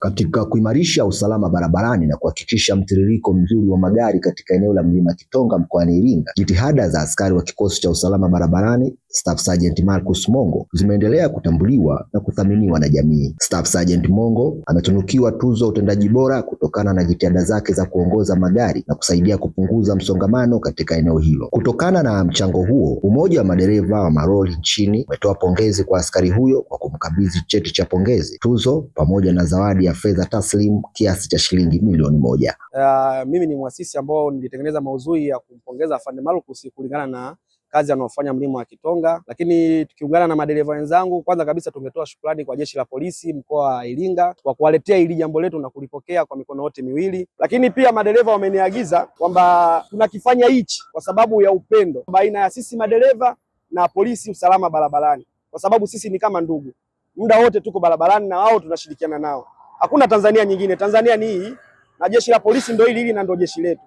Katika kuimarisha usalama barabarani na kuhakikisha mtiririko mzuri wa magari katika eneo la Mlima Kitonga mkoani Iringa, jitihada za askari wa kikosi cha usalama barabarani Staff Sergeant Marcus Mongo zimeendelea kutambuliwa na kuthaminiwa na jamii. Staff Sergeant Mongo ametunukiwa tuzo ya utendaji bora kutokana na jitihada zake za kuongoza magari na kusaidia kupunguza msongamano katika eneo hilo. Kutokana na mchango huo, Umoja wa Madereva wa Malori nchini umetoa pongezi kwa askari huyo kwa kumkabidhi cheti cha pongezi, tuzo pamoja na zawadi ya fedha taslim kiasi cha shilingi milioni 1. Mimi ni muasisi ambao nilitengeneza maudhui ya kumpongeza Afande Marcus kulingana na kazi anayofanya Mlima wa Kitonga, lakini tukiungana na madereva wenzangu, kwanza kabisa tungetoa shukrani kwa Jeshi la Polisi mkoa wa Iringa kwa kuwaletea hili jambo letu na kulipokea kwa mikono yote miwili. Lakini pia madereva wameniagiza kwamba tunakifanya hichi kwa sababu ya upendo baina ya sisi madereva na polisi usalama barabarani, kwa sababu sisi ni kama ndugu, muda wote tuko barabarani na wao tunashirikiana nao. Hakuna Tanzania nyingine, Tanzania ni hii na Jeshi la Polisi ndio hili na ndio jeshi letu.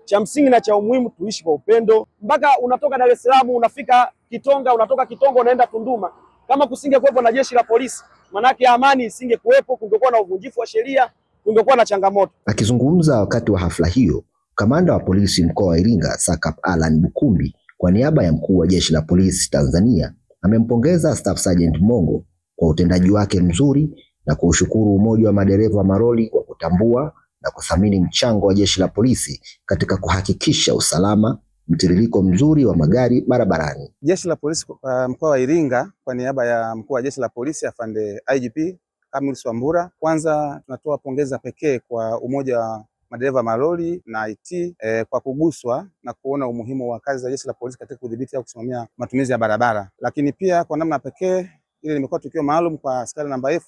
Cha msingi na cha umuhimu tuishi kwa upendo. Mpaka unatoka Dar es Salaam unafika Kitonga, unatoka Kitonga unaenda Tunduma. Kama kusingekuwepo na Jeshi la Polisi, manake amani isingekuwepo, kungekuwa na uvunjifu wa sheria, kungekuwa na changamoto. Akizungumza wakati wa hafla hiyo, Kamanda wa Polisi mkoa wa Iringa SACP Alan Bukumbi kwa niaba ya Mkuu wa Jeshi la Polisi Tanzania amempongeza Staff Sergeant Mongo kwa utendaji wake mzuri na kuushukuru Umoja wa Madereva wa Malori kwa kutambua na kuthamini mchango wa Jeshi la Polisi katika kuhakikisha usalama, mtiririko mzuri wa magari barabarani. Jeshi la Polisi mkoa wa Iringa kwa niaba ya Mkuu wa Jeshi la Polisi Afande IGP Camillus Wambura, kwanza tunatoa pongeza pekee kwa Umoja wa Madereva Malori na IT kwa kuguswa na kuona umuhimu wa kazi za Jeshi la Polisi katika kudhibiti au kusimamia matumizi ya barabara. Lakini pia kwa namna pekee ile limekuwa tukio maalum kwa askari namba F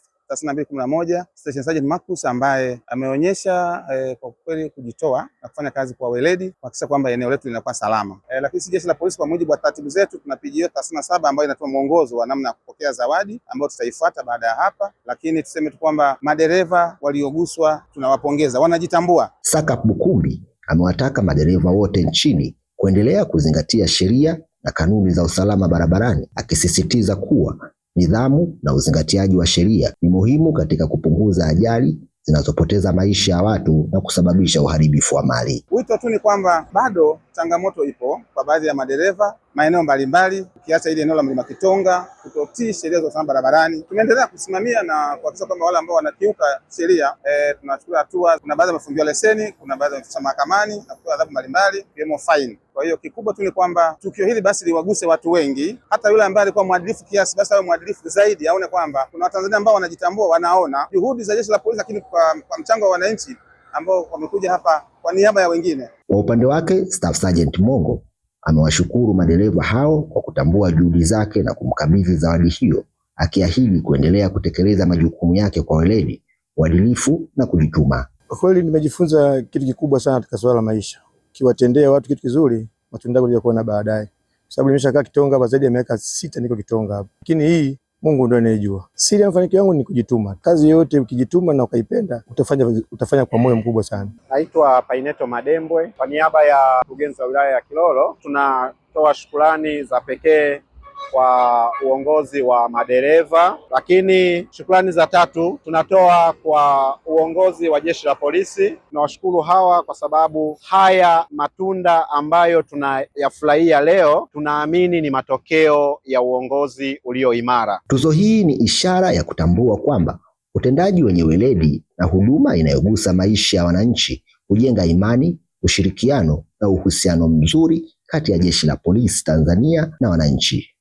3211 Station Sergeant Marcus ambaye ameonyesha kwa kweli kujitoa na kufanya kazi kwa weledi kuhakikisha kwamba eneo letu linakuwa salama. Lakini si Jeshi la Polisi, kwa mujibu wa taratibu zetu, tuna PGO 37 ambayo inatoa mwongozo wa namna ya kupokea zawadi ambayo tutaifuata baada ya hapa, lakini tuseme tu kwamba madereva walioguswa tunawapongeza, wanajitambua. SACP Bukumbi amewataka madereva wote nchini kuendelea kuzingatia sheria na kanuni za usalama barabarani, akisisitiza kuwa nidhamu na uzingatiaji wa sheria ni muhimu katika kupunguza ajali zinazopoteza maisha ya watu na kusababisha uharibifu wa mali. Wito tu ni kwamba bado changamoto ipo kwa baadhi ya madereva maeneo mbalimbali, ukiacha ile eneo la Mlima Kitonga kutotii sheria za usalama barabarani. Tumeendelea kusimamia na kuhakikisha kwamba wale ambao wanakiuka sheria tunachukua hatua. Kuna baadhi wamefungiwa leseni, kuna baadhi wamefikishwa mahakamani na kupewa adhabu mbalimbali ikiwemo fine. Kwa hiyo kikubwa tu ni kwamba tukio hili basi liwaguse watu wengi, hata yule ambaye alikuwa mwadilifu kiasi basi awe mwadilifu zaidi, aone kwamba kuna Watanzania ambao wanajitambua, wanaona juhudi za Jeshi la Polisi, lakini kwa mchango wa wananchi ambao wamekuja hapa kwa niaba ya wengine. Kwa upande wake, Staff Sergeant Mongo amewashukuru madereva hao kwa kutambua juhudi zake na kumkabidhi zawadi hiyo, akiahidi kuendelea kutekeleza majukumu yake kwa weledi, uadilifu na kujituma. Kwa kweli nimejifunza kitu kikubwa sana katika swala la maisha. Kiwatendea watu kitu kizuri, matunda yako kuona baadaye. Kwa sababu nimeshakaa Kitonga hapa zaidi ya miaka 6 niko Kitonga hapa. Lakini hii Mungu ndiye anayejua. Siri ya mafanikio yangu ni kujituma. Kazi yote ukijituma na ukaipenda, utafanya kwa moyo mkubwa sana. Naitwa Paineto Madembwe. Kwa niaba ya mkurugenzi wa wilaya ya Kilolo, tunatoa shukrani za pekee kwa uongozi wa madereva, lakini shukrani za tatu tunatoa kwa uongozi wa Jeshi la Polisi. Tunawashukuru hawa kwa sababu haya matunda ambayo tunayafurahia leo tunaamini ni matokeo ya uongozi ulio imara. Tuzo hii ni ishara ya kutambua kwamba utendaji wenye weledi na huduma inayogusa maisha ya wananchi hujenga imani, ushirikiano na uhusiano mzuri kati ya Jeshi la Polisi Tanzania na wananchi.